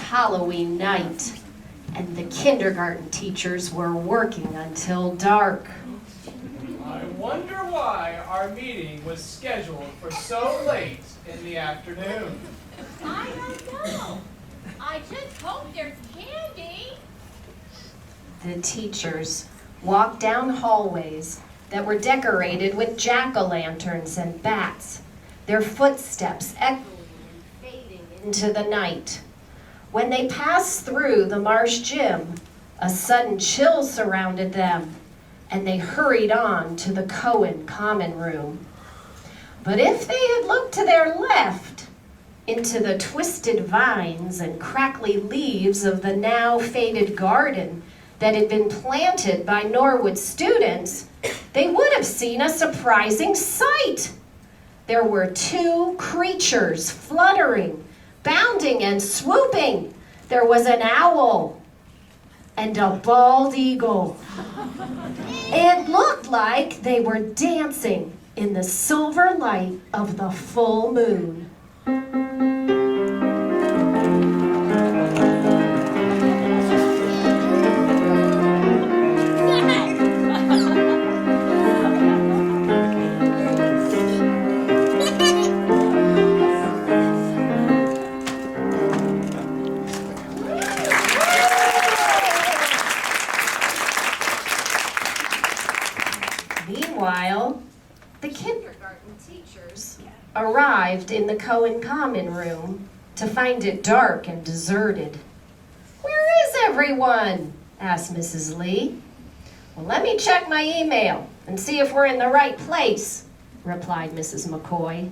Halloween night, and the kindergarten teachers were working until dark. I wonder why our meeting was scheduled for so late in the afternoon. I don't know. I just hope there's candy. The teachers walked down hallways that were decorated with jack-o'-lanterns and bats, their footsteps echoing and fading into the night. When they passed through the Marsh Gym, a sudden chill surrounded them, and they hurried on to the Cohen Common Room. But if they had looked to their left, into the twisted vines and crackly leaves of the now faded garden that had been planted by Norwood students, they would have seen a surprising sight. There were two creatures fluttering, bounding, and swooping. There was an owl and a bald eagle. It looked like they were dancing in the silver light of the full moon. Meanwhile, the kindergarten teachers arrived in the Cohen Common Room to find it dark and deserted. "Where is everyone?" asked Mrs. Lee. "Well, let me check my email and see if we're in the right place," replied Mrs. McCoy.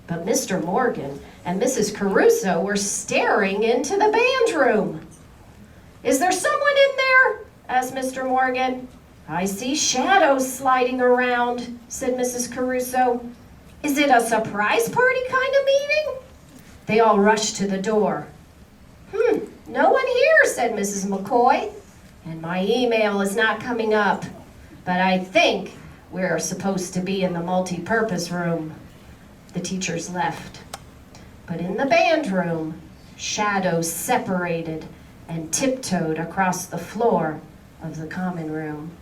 But Mr. Morgan and Mrs. Caruso were staring into the band room. "Is there someone in there?" asked Mr. Morgan. "I see shadows sliding around," said Mrs. Caruso. "Is it a surprise party kind of meeting?" They all rushed to the door. No one here," said Mrs. McCoy. "And my email is not coming up. But I think we're supposed to be in the multi-purpose room." The teachers left. But in the band room, shadows separated and tiptoed across the floor of the common room.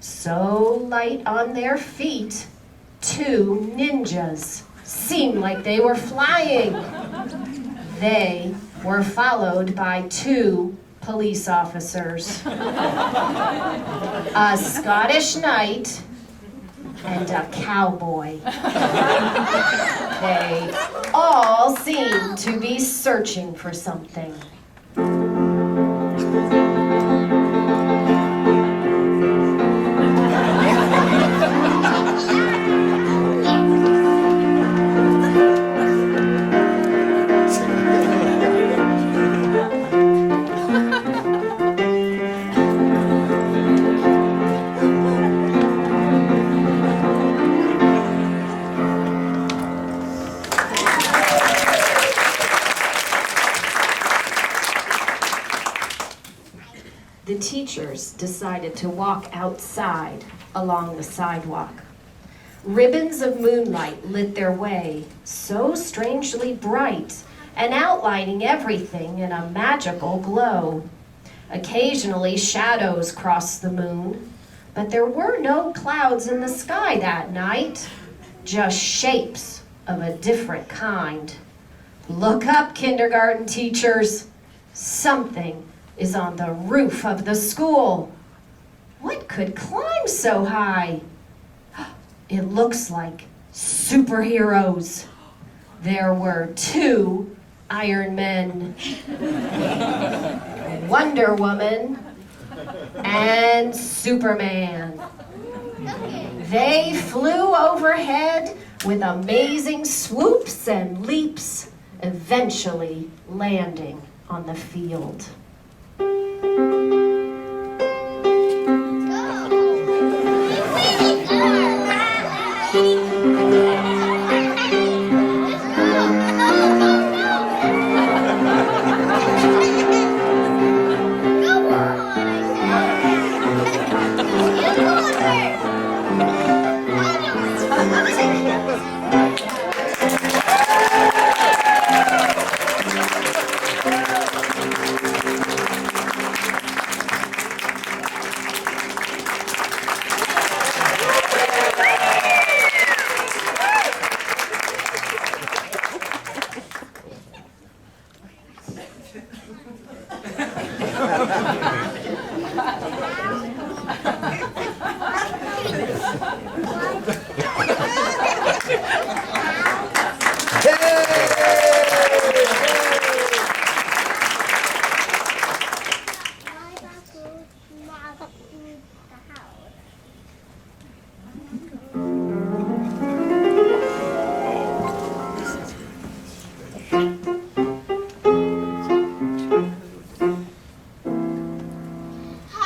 So light on their feet, two ninjas seemed like they were flying. They were followed by two police officers, a Scottish knight and a cowboy. They all seemed to be searching for something. The teachers decided to walk outside along the sidewalk. Ribbons of moonlight lit their way, so strangely bright and outlining everything in a magical glow. Occasionally, shadows crossed the moon, but there were no clouds in the sky that night, just shapes of a different kind. "Look up, kindergarten teachers. Something is on the roof of the school. What could climb so high? It looks like superheroes." There were two Iron Men, Wonder Woman, and Superman. They flew overhead with amazing swoops and leaps, eventually landing on the field.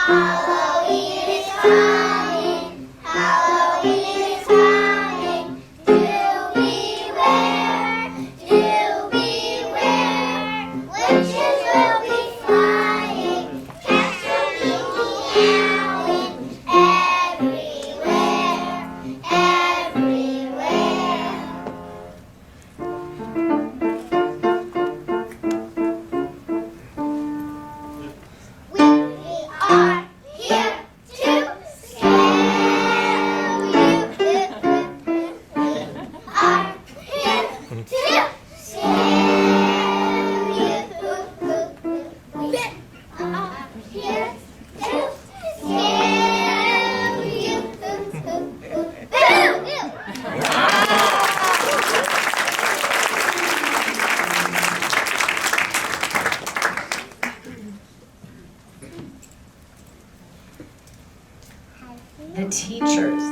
Halloween is coming. Halloween is coming. Do beware. Do beware. Witches will be flying. Cats will be meowing. Everywhere. Everywhere. We are here to scare you. We are here to scare you. We are here to scare you. The teachers.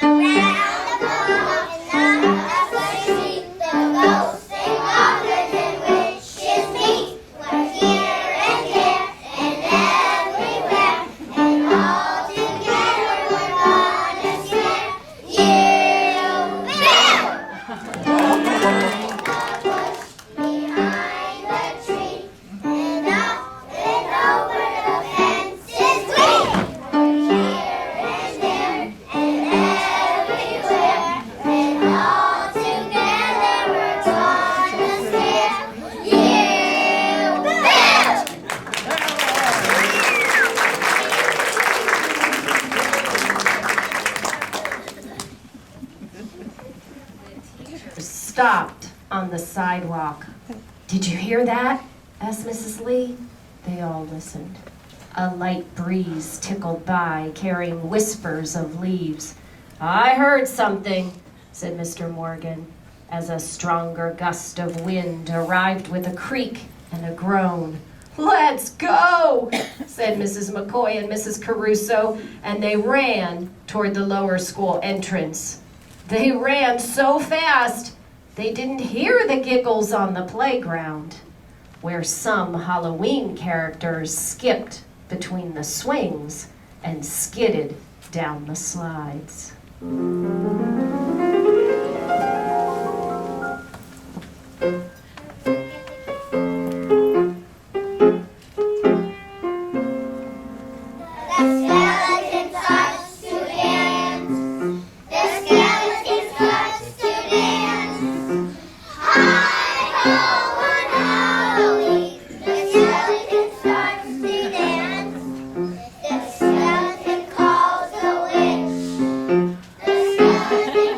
Around the block and up the street, the ghosts and goblins and witches meet. We're here and there and everywhere, and all together we're gonna scare you. Behind the tree and up and over the fences we. We're here and there and everywhere, and all together we're gonna scare you. Stopped on the sidewalk. Did you hear that? Asked Mrs. Lee. They all listened. A light breeze tickled by, carrying whispers of leaves. I heard something, said Mr. Morgan, as a stronger gust of wind arrived with a creak and a groan. Let's go, said Mrs. McCoy and Mrs. Caruso, and they ran toward the lower school entrance. They ran so fast they didn't hear the giggles on the playground, where some Halloween characters skipped between the swings and skidded down the slides. The skeleton starts to dance. The skeleton starts to dance. Hi-ho on Halloween. The skeleton starts to dance. The skeleton calls the witch. The skeleton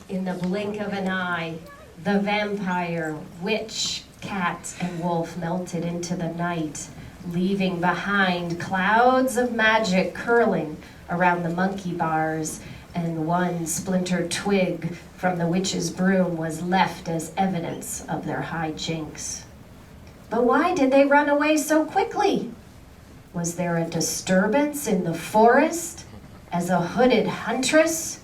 In the blink of an eye, the vampire, witch, cat, and wolf melted into the night, leaving behind clouds of magic curling around the monkey bars, and one splintered twig from the witch's broom was left as evidence of their hijinks. But why did they run away so quickly? Was there a disturbance in the forest as a hooded huntress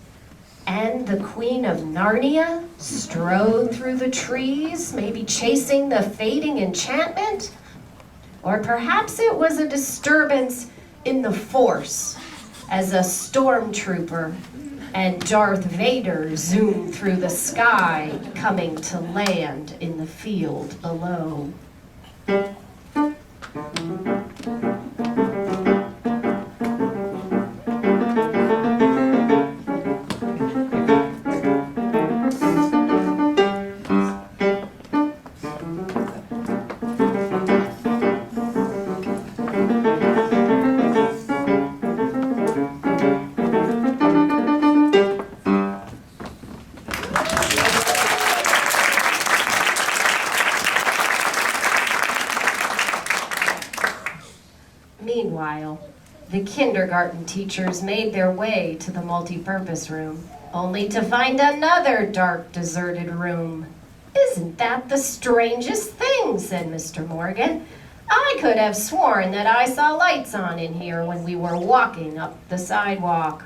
and the Queen of Narnia strode through the trees, maybe chasing the fading enchantment? Or perhaps it was a disturbance in the Force as a stormtrooper and Darth Vader zoomed through the sky, coming to land in the field below. Meanwhile, the kindergarten teachers made their way to the multipurpose room, only to find another dark, deserted room. "Isn't that the strangest thing?" said Mr. Morgan. "I could have sworn that I saw lights on in here when we were walking up the sidewalk."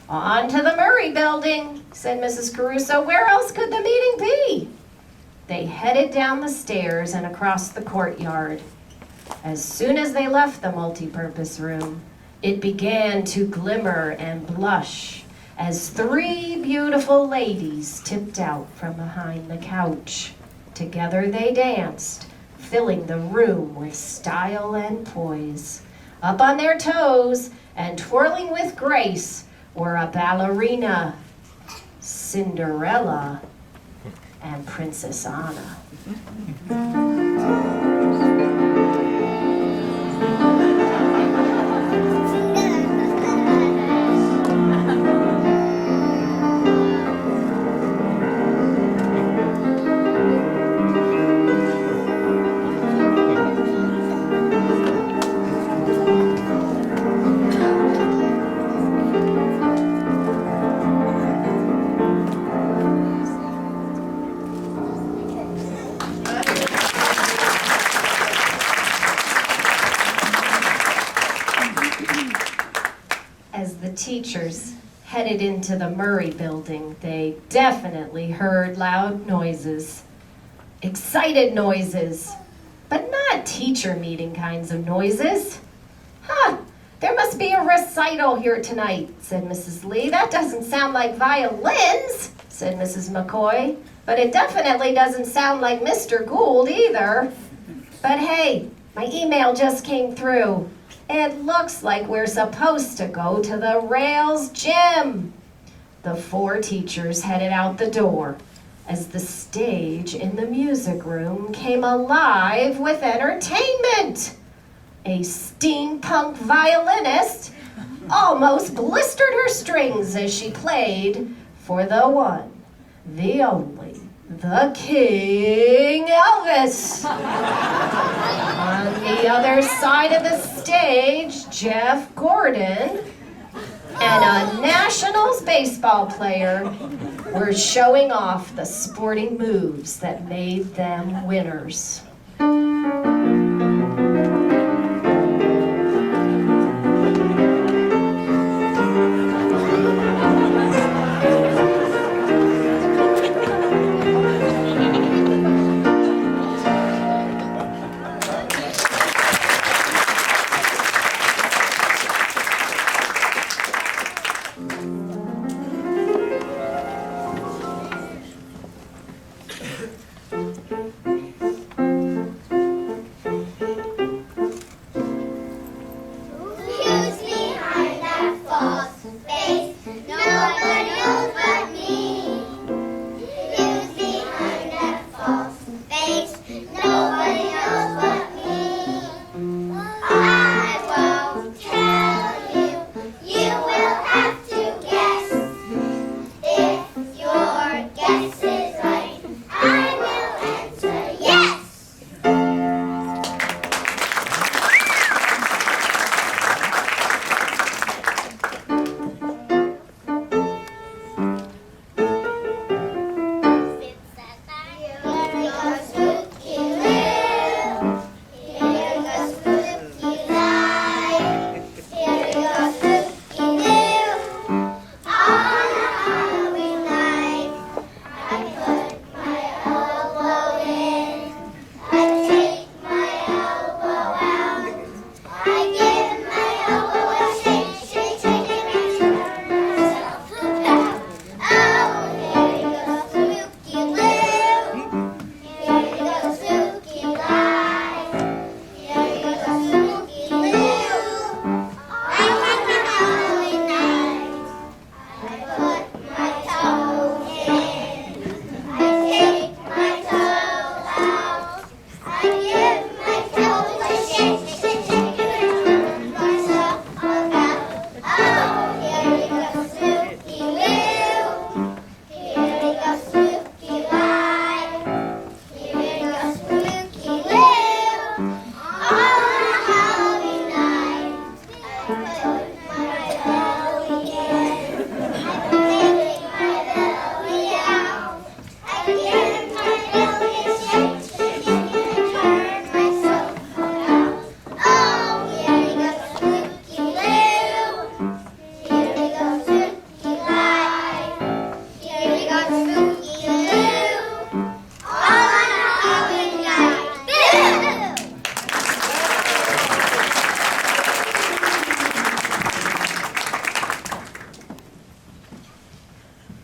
"On to the Murray Building," said Mrs. Caruso. "Where else could the meeting be?" They headed down the stairs and across the courtyard. As soon as they left the multipurpose room, it began to glimmer and blush as three beautiful ladies tipped out from behind the couch. Together they danced, filling the room with style and poise. Up on their toes and twirling with grace were a ballerina, Cinderella, and Princess Anna. As the teachers headed into the Murray Building, they definitely heard loud noises, excited noises, but not teacher meeting kinds of noises. "Huh, there must be a recital here tonight," said Mrs. Lee. "That doesn't sound like violins," said Mrs. McCoy, "but it definitely doesn't sound like Mr. Gould either. But hey, my email just came through. It looks like we're supposed to go to the Rails Gym." The four teachers headed out the door as the stage in the music room came alive with entertainment. A steampunk violinist almost blistered her strings as she played for the one, the only, the King Elvis. On the other side of the stage, Jeff Gordon and a Nationals baseball player were showing off the sporting moves that made them winners.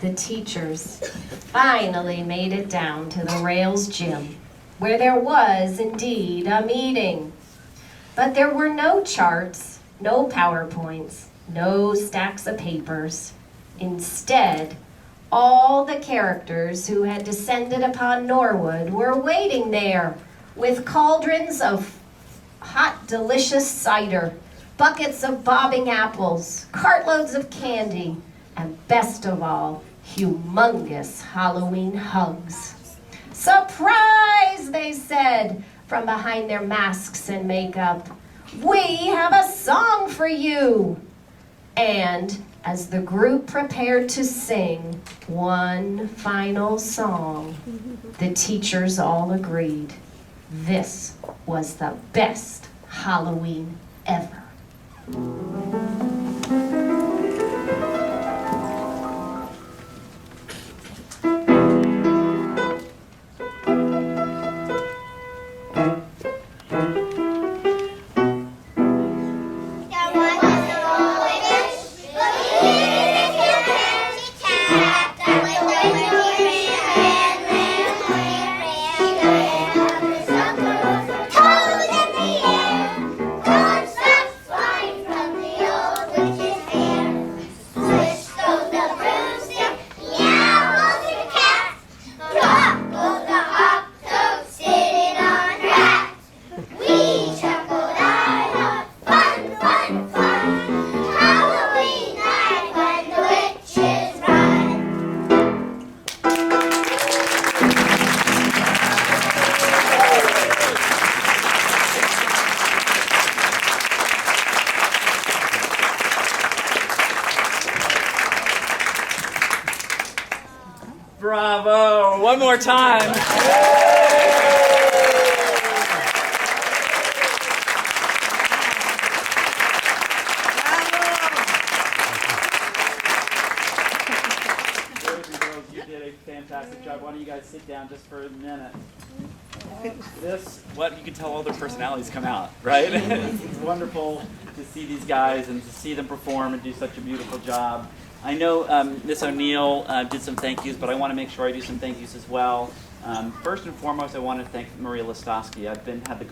the teachers finally made it down to the Rails gym, where there was indeed a meeting. But there were no charts, no PowerPoints, no stacks of papers. Instead, all the characters who had descended upon Norwood were waiting there with cauldrons of hot, delicious cider, buckets of bobbing apples, cartloads of candy, and best of all, humongous Halloween hugs. "Surprise!" they said from behind their masks and makeup. "We have a song for you!" And as the group prepared to sing one final song, the teachers all agreed this was the best Halloween ever. Bravo! One more time. Boys and girls, you did a fantastic job. Why don't you guys sit down just for a minute? You can tell all their personalities come out, right? It's wonderful to see these guys and to see them perform and do such a beautiful job. I know Miss O'Neill did some thank yous, but I want to make sure I do some thank yous as well. First and foremost, I want to thank Maria Listowski. I've had the good